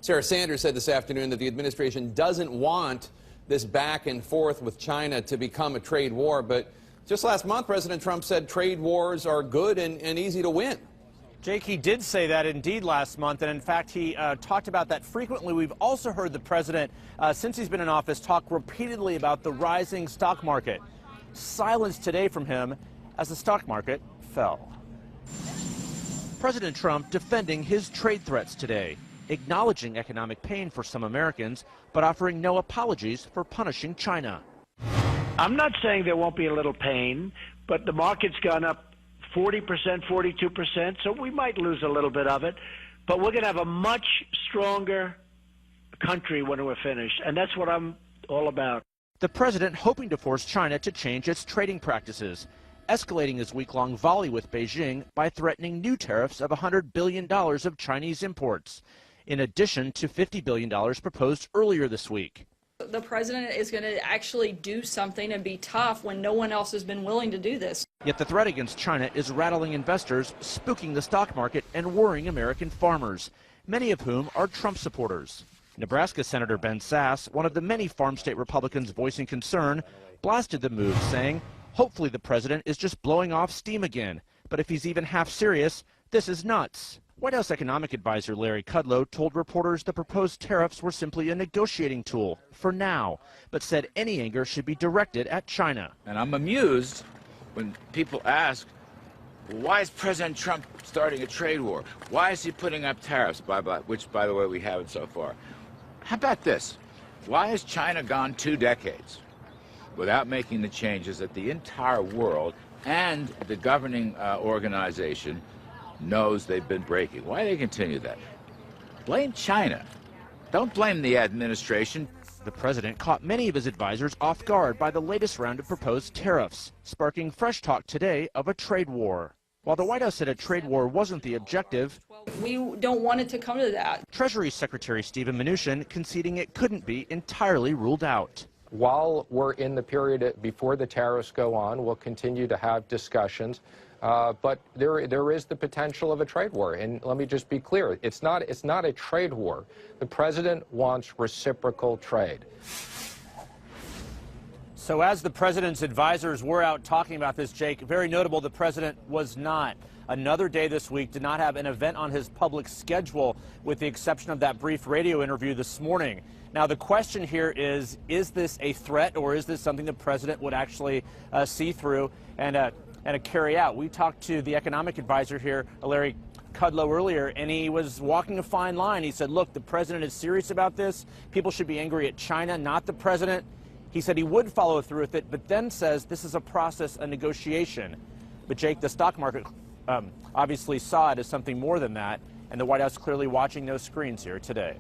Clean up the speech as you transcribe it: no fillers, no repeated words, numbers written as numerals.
Sarah Sanders said this afternoon that the administration doesn't want this back and forth with China to become a trade war. But just last month, President Trump said trade wars are good and easy to win. Jake, he did say that indeed last month, and in fact, he talked about that frequently. We've also heard the president, since he's been in office, talk repeatedly about the rising stock market. Silence today from him as the stock market fell. President Trump defending his trade threats today, acknowledging economic pain for some Americans, but offering no apologies for punishing China. I'm not saying there won't be a little pain, but the market's gone up 40%, 42%, so we might lose a little bit of it. But we're going to have a much stronger country when we're finished, and that's what I'm all about. The president hoping to force China to change its trading practices, escalating his week-long volley with Beijing by threatening new tariffs of $100 billion of Chinese imports, in addition to $50 billion proposed earlier this week. The president is going to actually do something and be tough when no one else has been willing to do this. Yet the threat against China is rattling investors, spooking the stock market, and worrying American farmers, many of whom are Trump supporters. Nebraska Senator Ben Sasse, one of the many farm state Republicans voicing concern, blasted the move, saying, hopefully the president is just blowing off steam again. But if he's even half serious, this is nuts. White House economic advisor Larry Kudlow told reporters the proposed tariffs were simply a negotiating tool for now, but said any anger should be directed at China. And I'm amused when people ask, why is President Trump starting a trade war? Why is he putting up tariffs, which, by the way, we haven't so far? How about this? Why has China gone 2 decades without making the changes that the entire world and the governing organization knows they've been breaking? Why do they continue that? Blame China. Don't blame the administration. The president caught many of his advisors off guard by the latest round of proposed tariffs, sparking fresh talk today of a trade war. While the White House said a trade war wasn't the objective, we don't want it to come to that. Treasury Secretary Steven Mnuchin conceding it couldn't be entirely ruled out. While we're in the period before the tariffs go on, we'll continue to have discussions. But there is the potential of a trade war. And let me just be clear, it's not a trade war. The president wants reciprocal trade. So as the president's advisors were out talking about this, Jake, very notable, the president was not. Another day this week did not have an event on his public schedule, with the exception of that brief radio interview this morning. Now, the question here is this a threat, or is this something the president would actually see through and carry out? We talked to the economic advisor here, Larry Kudlow, earlier, and he was walking a fine line. He said, look, the president is serious about this. People should be angry at China, not the president. He said he would follow through with it, but then says this is a process, a negotiation. But, Jake, the stock market obviously saw it as something more than that, and the White House clearly watching those screens here today.